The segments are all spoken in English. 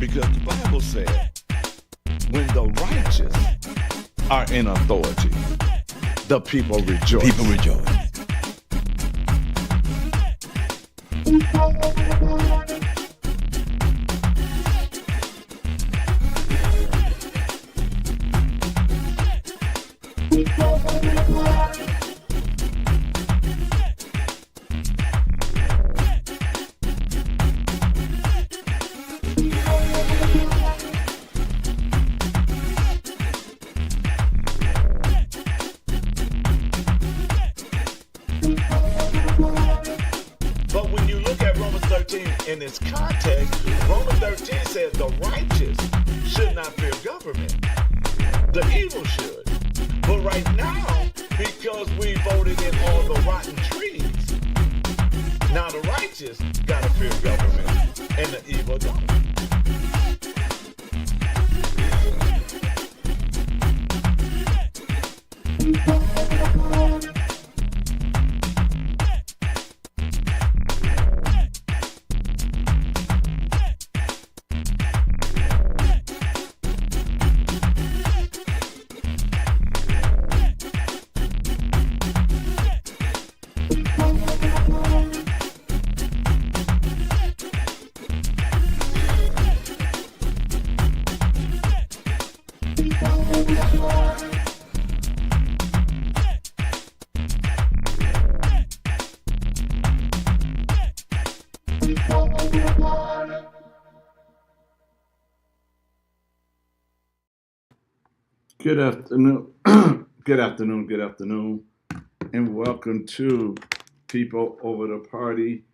Because the Bible said, when the righteous are in authority, the people rejoice. People rejoice. But when you look at Romans 13 in its context, Romans 13 says the righteous should not fear government. The evil should. But right now, because we voted in all the rotten trees, now the righteous gotta fear government and the evil don't. Good afternoon, good afternoon, and welcome to People Over the Party.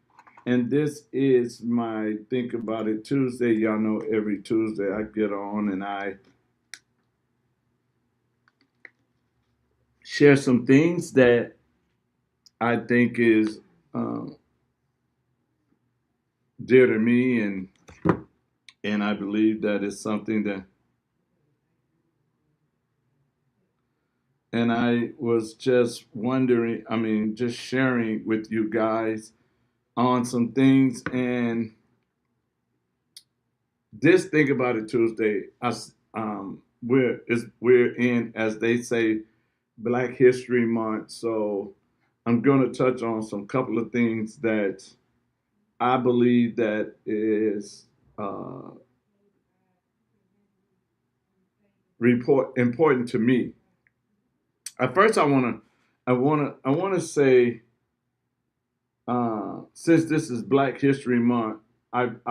And this is my Think About It Tuesday. Y'all know every Tuesday I get on and I share some things that I think is dear to me, and I believe that it's something that. And I was just wondering, just sharing with you guys on some things. And this Think About It Tuesday, we're in, as they say, Black History Month. So I'm going to touch on some couple of things that I believe that is important to me. At first, I want to say, since this is Black History Month, I've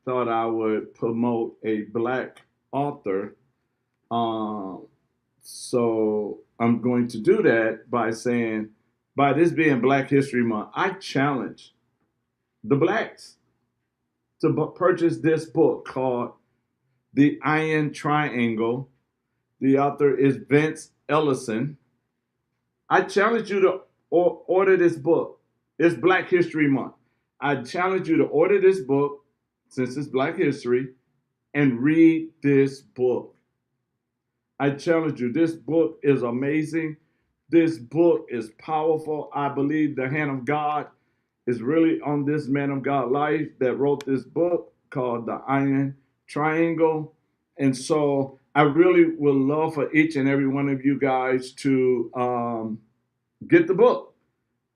thought I would promote a Black author. So I'm going to do that by saying, by this being Black History Month, I challenge the Blacks to purchase this book called The Iron Triangle. The author is Vince Ellison. I challenge you to order this book. It's Black History Month. I challenge you to order this book, since it's Black History, and read this book. I challenge you. This book is amazing. This book is powerful. I believe the hand of God is really on this man of God life that wrote this book called The Iron Triangle. And so I really would love for each and every one of you guys to get the book,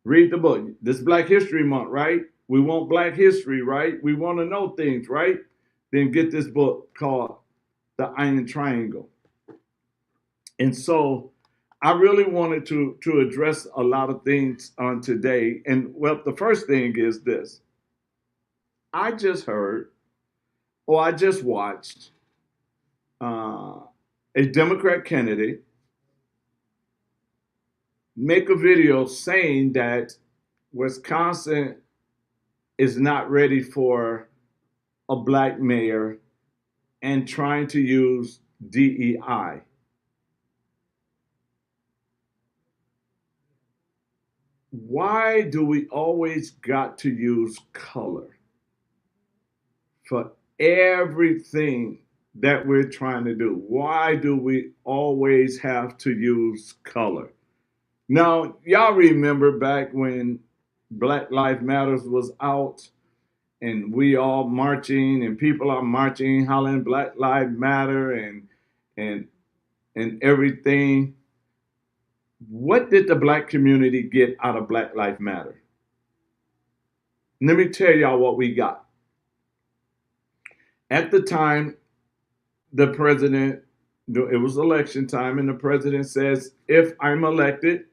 read the book. This is Black History Month, right? We want Black history, right? We want to know things, right? Then get this book called The Iron Triangle. And so I really wanted to address a lot of things on today. And well, the first thing is this. I just heard, or I just watched a Democrat candidate make a video saying that Wisconsin is not ready for a Black mayor and trying to use DEI. Why do we always got to use color for everything that we're trying to do? Why do we always have to use color? Now, y'all remember back when Black Lives Matters was out and we all marching, and people are marching, hollering Black Lives Matter and and everything. What did the black community get out of Black Lives Matter? Let me tell y'all what we got. At the time, the president, it was election time, and the president says, if I'm elected,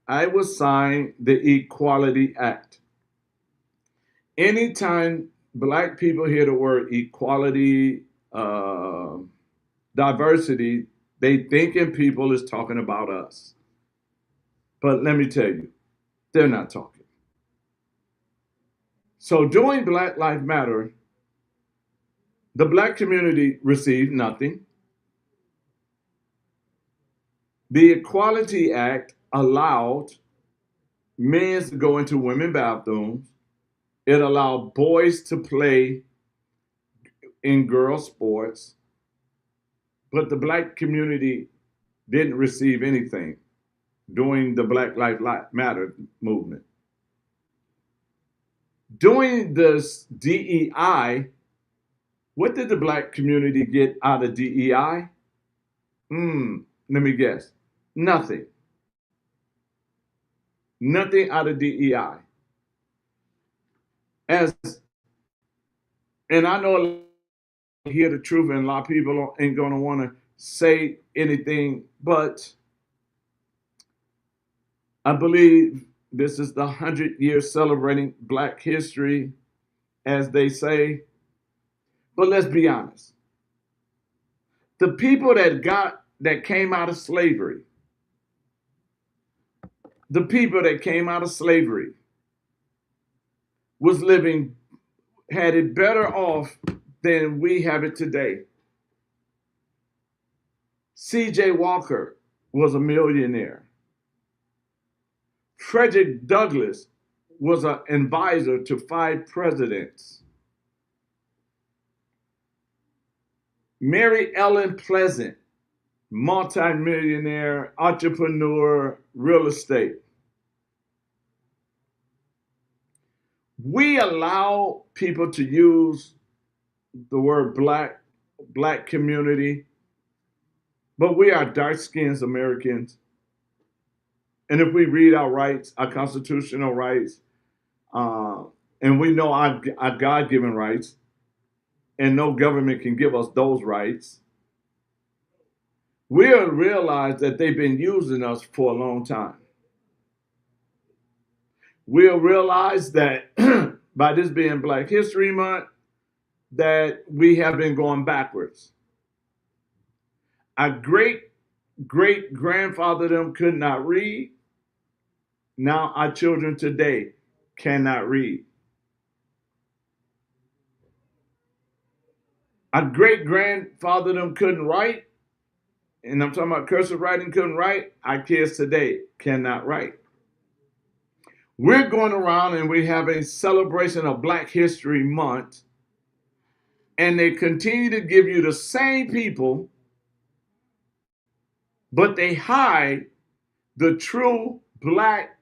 I will sign the Equality Act. Anytime black people hear the word equality, diversity, they thinking people is talking about us. But let me tell you, they're not talking. So during Black Lives Matter, the black community received nothing. The Equality Act allowed men to go into women's bathrooms. It allowed boys to play in girls' sports, but the black community didn't receive anything during the Black Lives Matter movement. During this DEI, what did the black community get out of DEI? Let me guess. Nothing. Nothing out of DEI. As and I know hear the truth, and a lot of people ain't gonna want to say anything, but I believe this is the 100-year celebrating Black history, as they say. But let's be honest. The people that came out of slavery, the people that came out of slavery was living, had it better off than we have it today. C.J. Walker was a millionaire. Frederick Douglass was an advisor to 5 presidents. Mary Ellen Pleasant, multimillionaire, entrepreneur, real estate. We allow people to use the word black community, but we are dark-skinned Americans. And if we read our rights, our constitutional rights, and we know our God-given rights, and no government can give us those rights, we'll realize that they've been using us for a long time. We'll realize that by this being Black History Month, that we have been going backwards. Our great-great-grandfather them could not read. Now our children today cannot read. Our great-grandfather them couldn't write, and I'm talking about cursive writing, couldn't write. Our kids today cannot write. We're going around and we have a celebration of Black History Month, and they continue to give you the same people, but they hide the true Black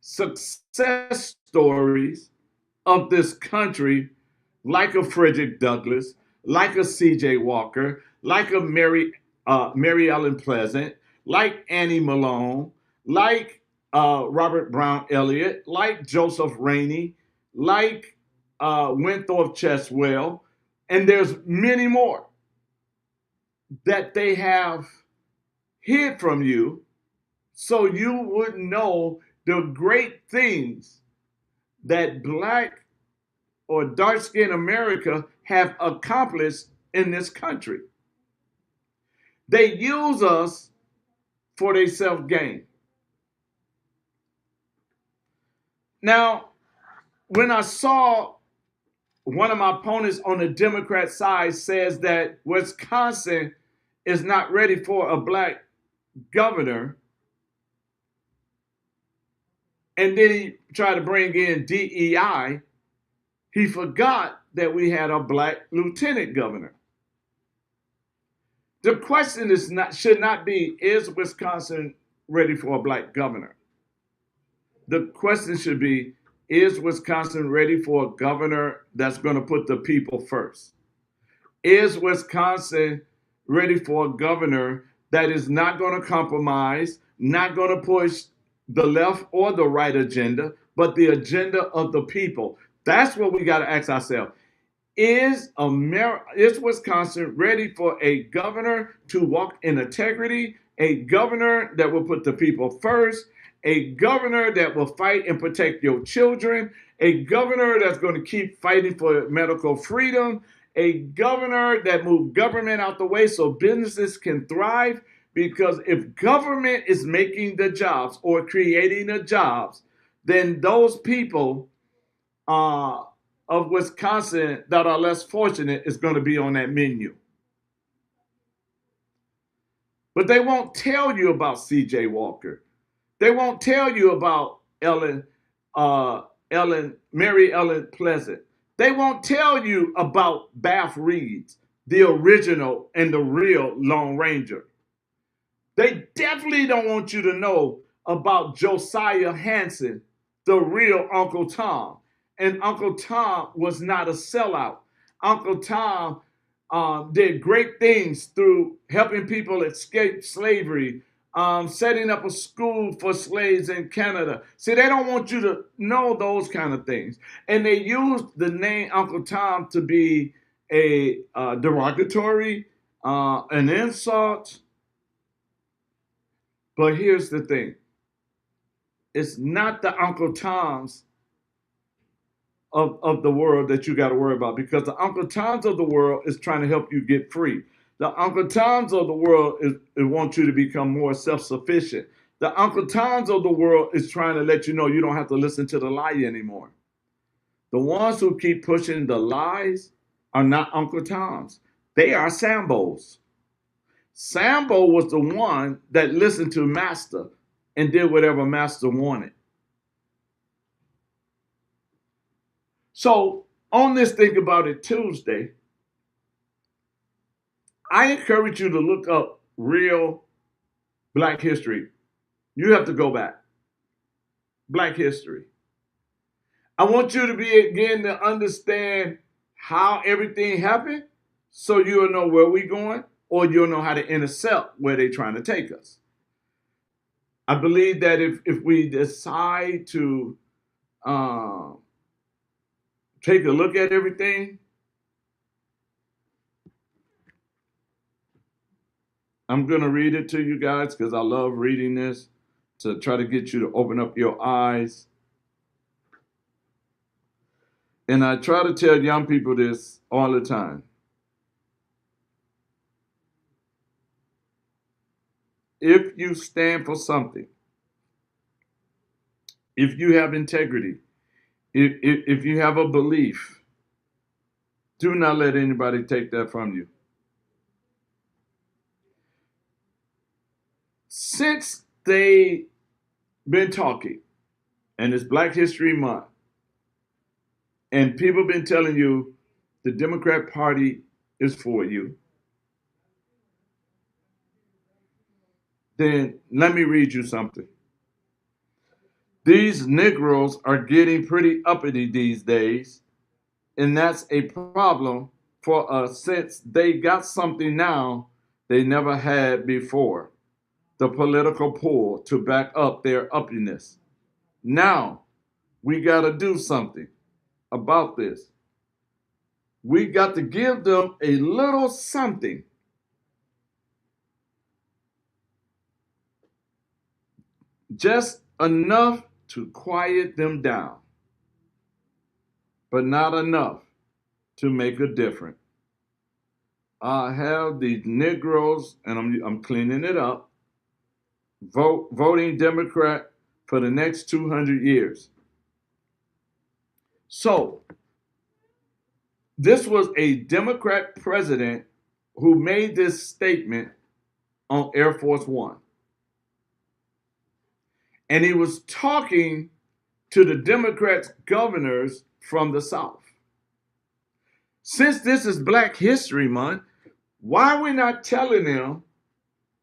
success stories of this country, like a Frederick Douglass, like a C.J. Walker, like a Mary Ellen Pleasant, like Annie Malone, like Robert Brown Elliott, like Joseph Rainey, like Winthrop Cheswell, and there's many more that they have hid from you so you would know the great things that Black or dark-skinned America have accomplished in this country. They use us for their self-gain. Now, when I saw one of my opponents on the Democrat side says that Wisconsin is not ready for a Black governor, and then he tried to bring in DEI, he forgot that we had a Black lieutenant governor. The question should not be, is Wisconsin ready for a Black governor? The question should be, Is Wisconsin ready for a governor that's going to put the people first? Is Wisconsin ready for a governor that is not going to compromise, not going to push the left or the right agenda, but the agenda of the people? That's what we got to ask ourselves. Is Wisconsin ready for a governor to walk in integrity, a governor that will put the people first, a governor that will fight and protect your children, a governor that's going to keep fighting for medical freedom, a governor that moves government out the way so businesses can thrive? Because if government is making the jobs or creating the jobs, then those people of Wisconsin that are less fortunate is going to be on that menu. But they won't tell you about C.J. Walker. They won't tell you about Mary Ellen Pleasant. They won't tell you about Bath Reeves, the original and the real Lone Ranger. They definitely don't want you to know about Josiah Hansen, the real Uncle Tom. And Uncle Tom was not a sellout. Uncle Tom did great things through helping people escape slavery, setting up a school for slaves in Canada. See, they don't want you to know those kind of things. And they used the name Uncle Tom to be a derogatory, an insult. But here's the thing. It's not the Uncle Toms of the world that you got to worry about, because the Uncle Toms of the world is trying to help you get free. The Uncle Toms of the world is want you to become more self-sufficient. The Uncle Toms of the world is trying to let you know you don't have to listen to the lie anymore. The ones who keep pushing the lies are not Uncle Toms. They are Sambos. Sambo was the one that listened to Master and did whatever Master wanted. So on this Think About It Tuesday, I encourage you to look up real Black history. You have to go back. Black history. I want you to begin to understand how everything happened so you'll know where we're going, or you'll know how to intercept where they're trying to take us. I believe that if we decide to take a look at everything, I'm going to read it to you guys because I love reading this to try to get you to open up your eyes. And I try to tell young people this all the time. If you stand for something, if you have integrity, if you have a belief, do not let anybody take that from you. Since they've been talking, and it's Black History Month, and people have been telling you the Democrat Party is for you, then let me read you something. These Negroes are getting pretty uppity these days, and that's a problem for us since they got something now they never had before, the political pull to back up their uppiness. Now, we got to do something about this. We got to give them a little something. Just enough to quiet them down, but not enough to make a difference. I have these Negroes, and I'm cleaning it up, voting Democrat for the next 200 years. So, this was a Democrat president who made this statement on Air Force One. And he was talking to the Democrats governors from the South. Since this is Black History Month, why are we not telling them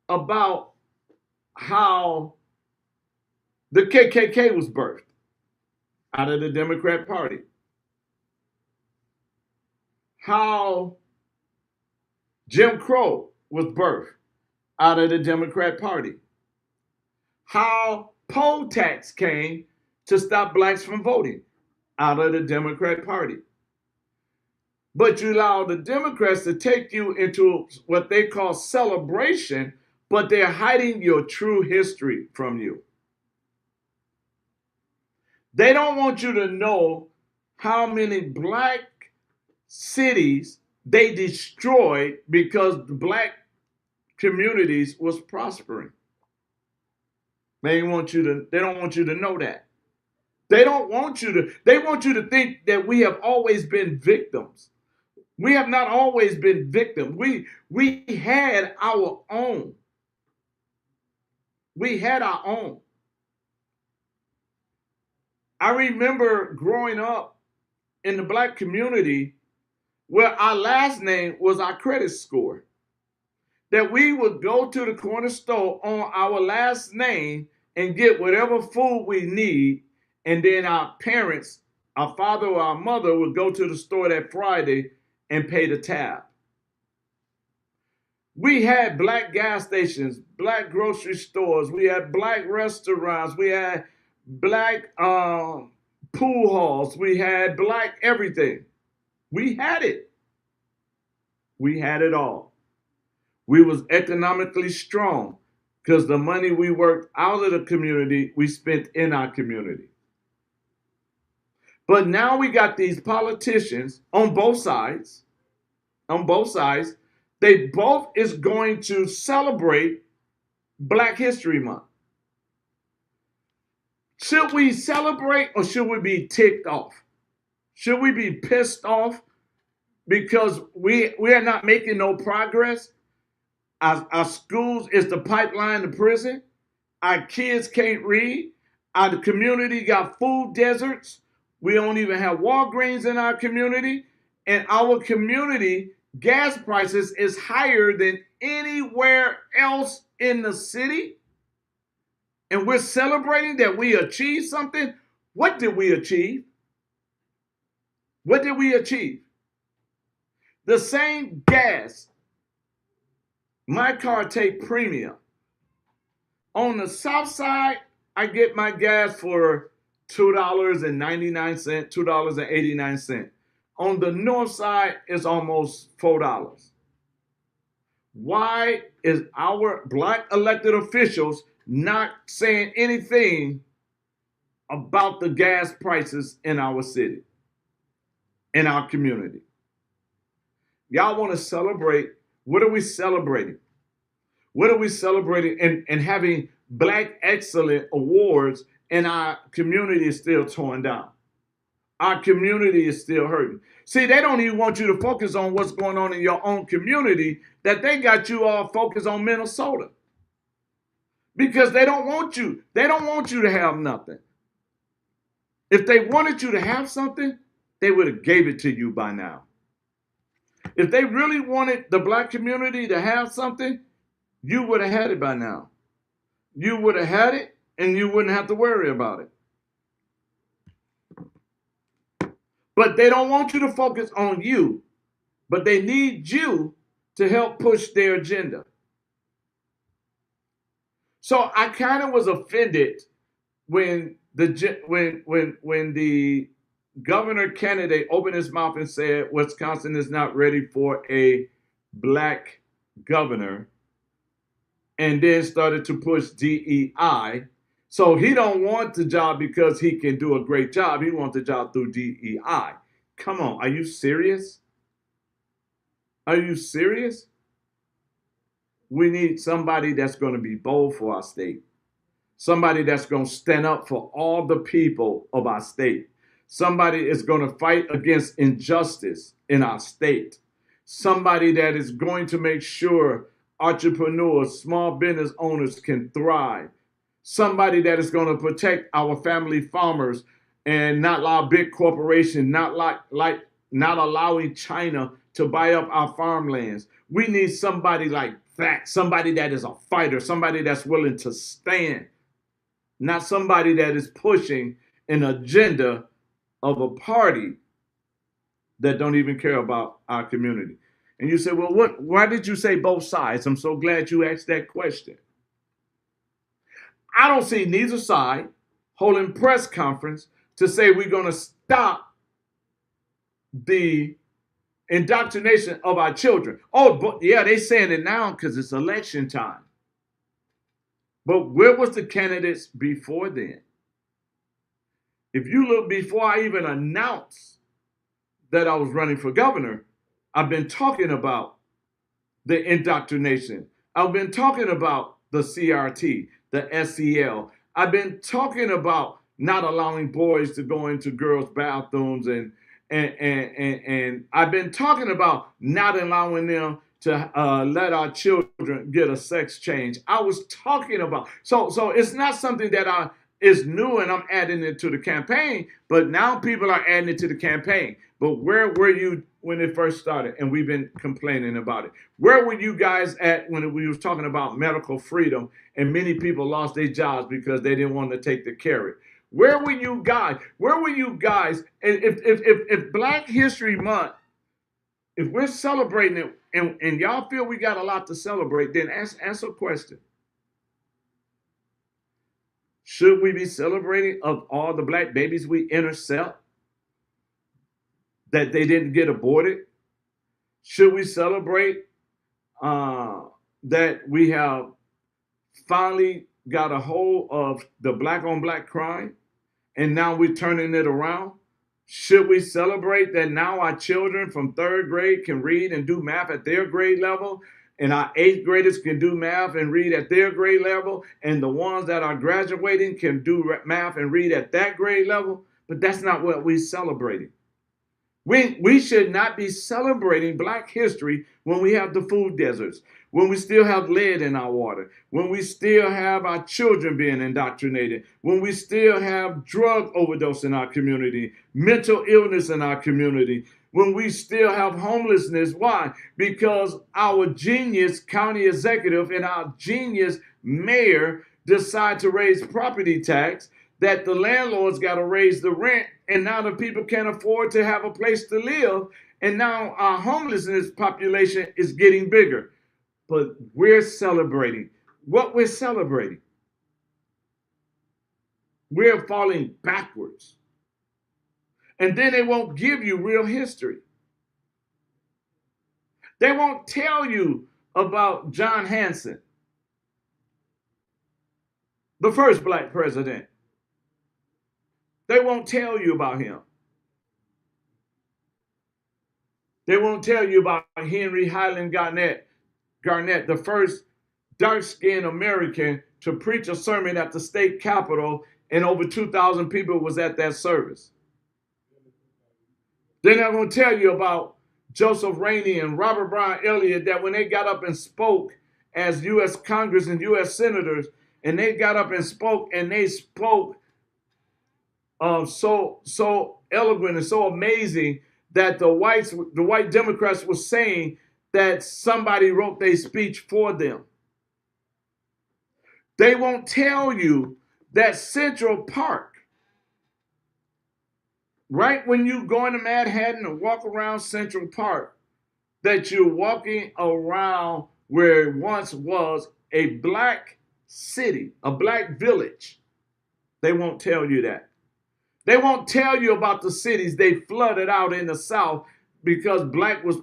about how the KKK was birthed? out of the Democrat Party. How Jim Crow was birthed out of the Democrat Party. How poll tax came to stop blacks from voting out of the Democrat Party. But you allow the Democrats to take you into what they call celebration, but they're hiding your true history from you. They don't want you to know how many black cities they destroyed because the black communities was prospering. They don't want you to know that. They want you to think that we have always been victims. We have not always been victims. We had our own. We had our own. I remember growing up in the black community where our last name was our credit score. That we would go to the corner store on our last name and get whatever food we need, and then our parents, our father or our mother, would go to the store that Friday and pay the tab. We had black gas stations, black grocery stores, we had black restaurants, we had black pool halls, we had black everything. We had it. We had it all. We was economically strong because the money we worked out of the community, we spent in our community. But now we got these politicians on both sides. They both is going to celebrate Black History Month. Should we celebrate or should we be ticked off? Should we be pissed off because we are not making no progress? Our schools is the pipeline to prison. Our kids can't read. Our community got food deserts. We don't even have Walgreens in our community. And our community, gas prices is higher than anywhere else in the city. And we're celebrating that we achieved something. What did we achieve? What did we achieve? The same gas. My car take premium. On the south side, I get my gas for $2.99, $2.89. On the north side, it's almost $4. Why is our black elected officials not saying anything about the gas prices in our city, in our community? Y'all want to celebrate. What are we celebrating? What are we celebrating and having Black Excellent Awards and our community is still torn down? Our community is still hurting. See, they don't even want you to focus on what's going on in your own community, that they got you all focused on Minnesota. Because they don't want you. They don't want you to have nothing. If they wanted you to have something, they would have gave it to you by now. If they really wanted the black community to have something, you would have had it by now. You would have had it and you wouldn't have to worry about it. But they don't want you to focus on you, but they need you to help push their agenda. So I kind of was offended when the governor candidate opened his mouth and said Wisconsin is not ready for a black governor, and then started to push DEI. So he don't want the job because he can do a great job. He wants the job through DEI. Come on, are you serious? Are you serious? We need somebody that's going to be bold for our state. Somebody that's going to stand up for all the people of our state. Somebody is going to fight against injustice in our state. Somebody that is going to make sure entrepreneurs, small business owners can thrive. Somebody that is going to protect our family farmers and not allow big corporations, not allowing China to buy up our farmlands. We need somebody like that, somebody that is a fighter, somebody that's willing to stand, not somebody that is pushing an agenda of a party that don't even care about our community. And you say, well, why did you say both sides? I'm so glad you asked that question. I don't see neither side holding press conference to say we're going to stop the indoctrination of our children. Oh, but yeah, they saying it now because it's election time. But where was the candidates before then? If you look before I even announced that I was running for governor, I've been talking about the indoctrination. I've been talking about the CRT, the SEL. I've been talking about not allowing boys to go into girls' bathrooms, and I've been talking about not allowing them to let our children get a sex change. I was talking about so it's not something that is new and I'm adding it to the campaign, but now people are adding it to the campaign. But where were you when it first started? And we've been complaining about it. Where were you guys at when we was talking about medical freedom and many people lost their jobs because they didn't want to take the carrot? Where were you guys? Where were you guys? If Black History Month, if we're celebrating it and y'all feel we got a lot to celebrate, then answer a question. Should we be celebrating of all the Black babies we intercept that they didn't get aborted? Should we celebrate that we have finally got a hold of the Black on Black crime and now we're turning it around? Should we celebrate that now our children from 3rd grade can read and do math at their grade level, and our 8th graders can do math and read at their grade level, and the ones that are graduating can do math and read at that grade level? But that's not what we're celebrating. We should not be celebrating Black history when we have the food deserts, when we still have lead in our water, when we still have our children being indoctrinated, when we still have drug overdose in our community, mental illness in our community, when we still have homelessness. Why? Because our genius county executive and our genius mayor decide to raise property tax, that the landlords got to raise the rent, and now the people can't afford to have a place to live, and now our homelessness population is getting bigger. But we're celebrating. What we're celebrating? We're falling backwards. And then they won't give you real history. They won't tell you about John Hanson, the first Black president. They won't tell you about him. They won't tell you about Henry Highland Garnett, the first dark-skinned American to preach a sermon at the state capitol, and over 2,000 people was at that service. They're not going to tell you about Joseph Rainey and Robert Brown Elliott, that when they got up and spoke as U.S. Congress and U.S. senators, and they got up and spoke, so eloquent and so amazing that the white Democrats were saying that somebody wrote their speech for them. They won't tell you that Central Park, right when you go into Manhattan and walk around Central Park, that you're walking around where it once was a Black city, a Black village. They won't tell you that. They won't tell you about the cities they flooded out in the South because Black was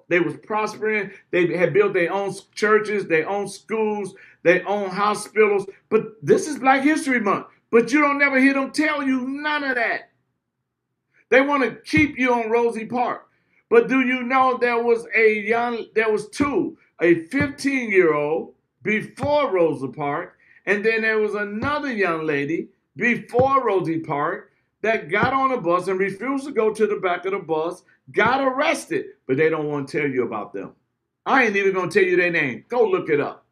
they was prospering. They had built their own churches, their own schools, their own hospitals. But this is Black History Month. But you don't never hear them tell you none of that. They want to keep you on Rosie Park. But do you know there was two, a 15-year-old before Rosa Parks, and then there was another young lady before Rosie Park that got on a bus and refused to go to the back of the bus, got arrested, but they don't want to tell you about them. I ain't even going to tell you their name. Go look it up.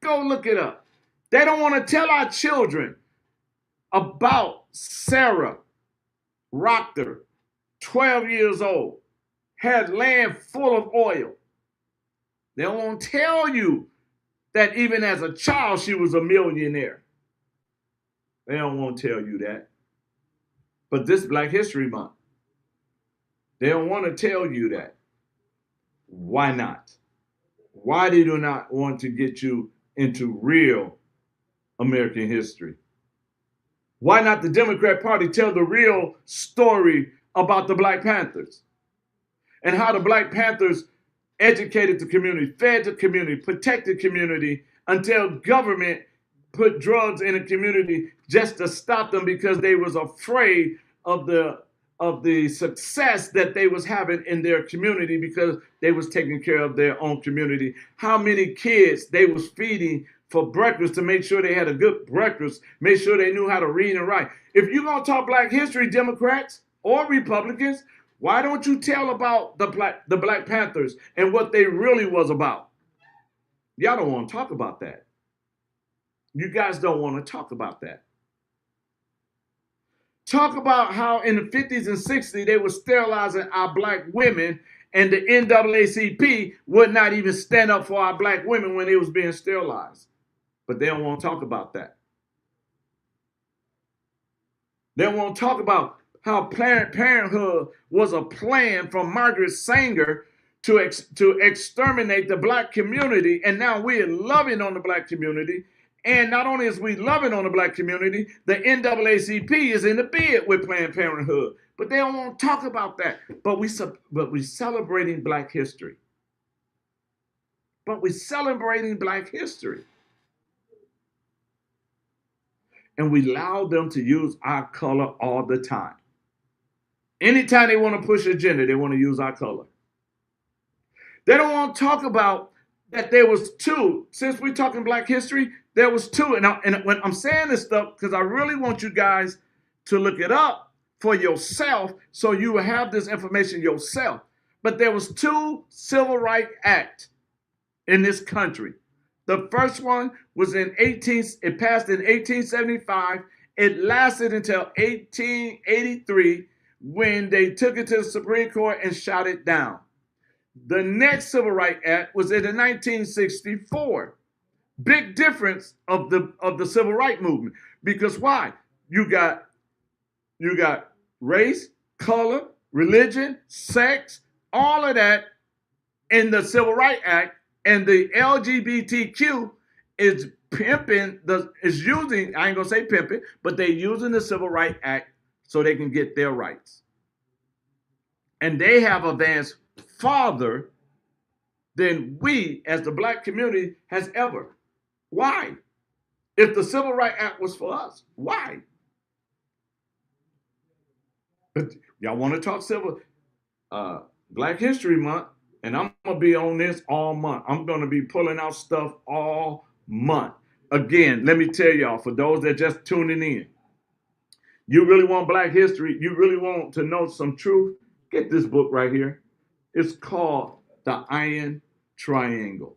Go look it up. They don't want to tell our children about Sarah Rocker, 12 years old, had land full of oil. They don't want to tell you that even as a child she was a millionaire. They don't want to tell you that. But this Black History Month, they don't want to tell you that. Why not? Why they do not want to get you into real American history? Why not the Democrat Party tell the real story about the Black Panthers and how the Black Panthers educated the community, fed the community, protected the community until government put drugs in the community just to stop them because they was afraid of the success that they was having in their community because they was taking care of their own community. How many kids they was feeding for breakfast to make sure they had a good breakfast, make sure they knew how to read and write. If you're going to talk Black history, Democrats or Republicans, why don't you tell about the Black Panthers and what they really was about? Y'all don't want to talk about that. You guys don't want to talk about that. Talk about how in the 50s and 60s they were sterilizing our Black women and the NAACP would not even stand up for our Black women when they was being sterilized. But they don't want to talk about that. They don't want to talk about how Planned Parenthood was a plan from Margaret Sanger to exterminate the Black community, and now we're loving on the Black community. And not only is we loving on the Black community, the NAACP is in the bed with Planned Parenthood. But they don't want to talk about that. But we celebrating Black history. But we're celebrating Black history. And we allow them to use our color all the time. Anytime they want to push agenda, they want to use our color. They don't want to talk about that there was two. Since we're talking Black history, there was two. And when I'm saying this stuff, because I really want you guys to look it up for yourself so you will have this information yourself. But there was two Civil Rights Acts in this country. The first one was it passed in 1875. It lasted until 1883 when they took it to the Supreme Court and shot it down. The next Civil Rights Act was in 1964. Big difference of the Civil Rights movement. Because why? You got race, color, religion, sex, all of that in the Civil Rights Act, and the LGBTQ is using, I ain't gonna say pimping, but they're using the Civil Rights Act so they can get their rights. And they have advanced farther than we as the Black community has ever. Why? If the Civil Rights Act was for us, why? But y'all want to talk Black History Month, and I'm gonna be on this all month. I'm gonna be pulling out stuff all month. Again, let me tell y'all, for those that just tuning in, you really want Black history, you really want to know some truth, get this book right here. It's called The Iron Triangle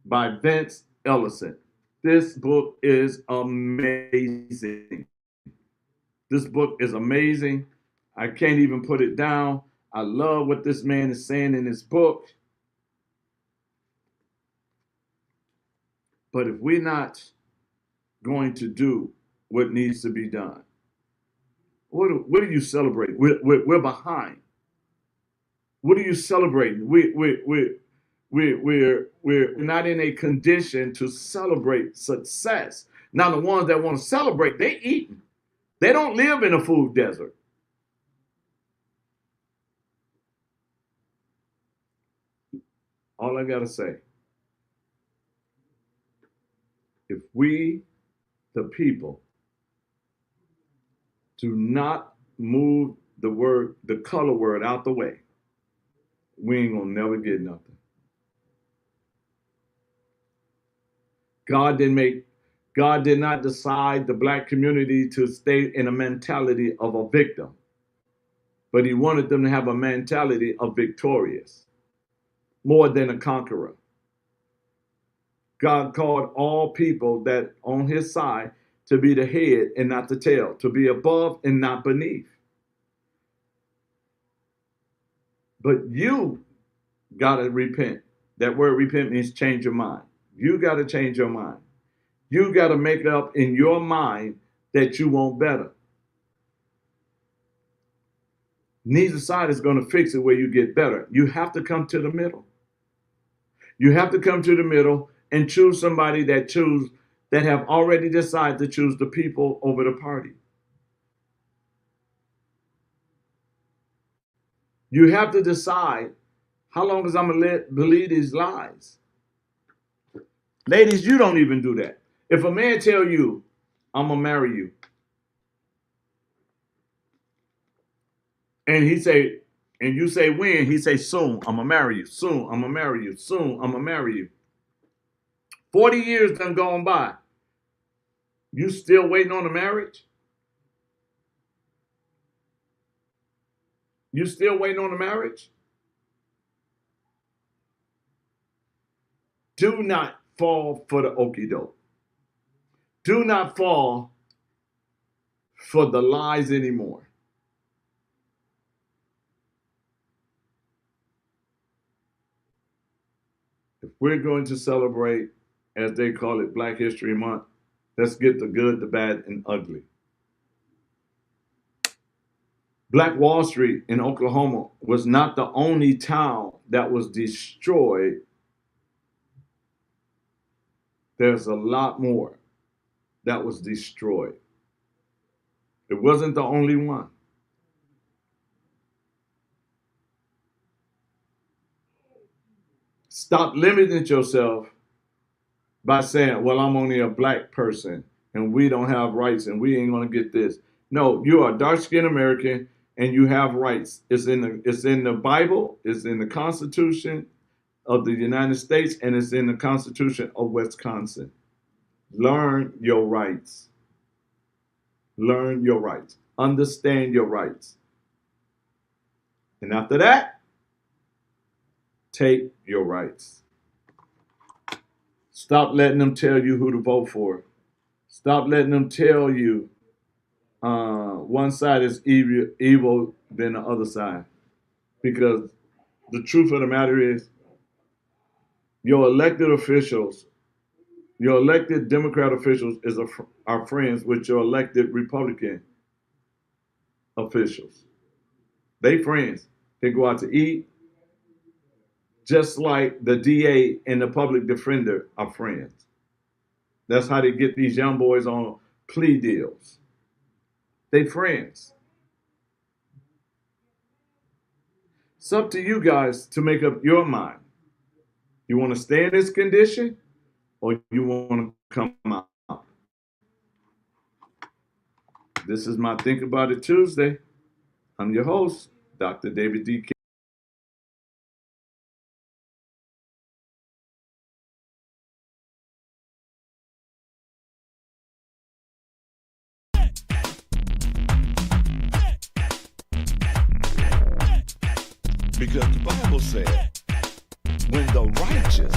by Vince Ellison. This book is amazing. This book is amazing. I can't even put it down. I love what this man is saying in his book. But if we're not going to do what needs to be done, what are you celebrating? We're behind. What are you celebrating? We're not in a condition to celebrate success. Now, the ones that want to celebrate, they eating. They don't live in a food desert. All I got to say, if we, the people, do not move the color word out the way, we ain't gonna never get nothing. God did not decide the Black community to stay in a mentality of a victim, but he wanted them to have a mentality of victorious, more than a conqueror. God called all people that on his side to be the head and not the tail, to be above and not beneath. But you got to repent. That word repent means change your mind. You got to change your mind. You got to make up in your mind that you want better. Neither side is going to fix it where you get better. You have to come to the middle. You have to come to the middle and choose somebody that have already decided to choose the people over the party. You have to decide how long is I'm going to believe these lies. Ladies, you don't even do that. If a man tell you, I'm going to marry you, and he say, and you say when, he say soon, I'm going to marry you. Soon, I'm going to marry you. Soon, I'm going to marry you. 40 years done gone by. You still waiting on a marriage? You still waiting on a marriage? Do not fall for the okie doke. Do not fall for the lies anymore. If we're going to celebrate, as they call it, Black History Month, let's get the good, the bad, and ugly. Black Wall Street in Oklahoma was not the only town that was destroyed. There's a lot more that was destroyed. It wasn't the only one. Stop limiting yourself by saying, well, I'm only a black person and we don't have rights and we ain't going to get this. No, you are a dark-skinned American and you have rights. It's in the Bible, it's in the Constitution of the United States, and it's in the Constitution of Wisconsin. Learn your rights. Learn your rights. Understand your rights. And after that, take your rights. Stop letting them tell you who to vote for. Stop letting them tell you one side is evil than the other side. Because the truth of the matter is, your elected officials, your elected Democrat officials are friends with your elected Republican officials. They friends. They go out to eat, just like the DA and the public defender are friends. That's how they get these young boys on plea deals. They friends. It's up to you guys to make up your mind. You want to stay in this condition or you want to come out? This is my Think About It Tuesday. I'm your host, Dr. David D. King. Because the Bible said, when the righteous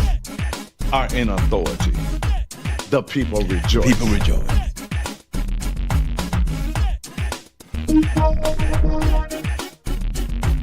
are in authority, the people rejoice. People rejoice.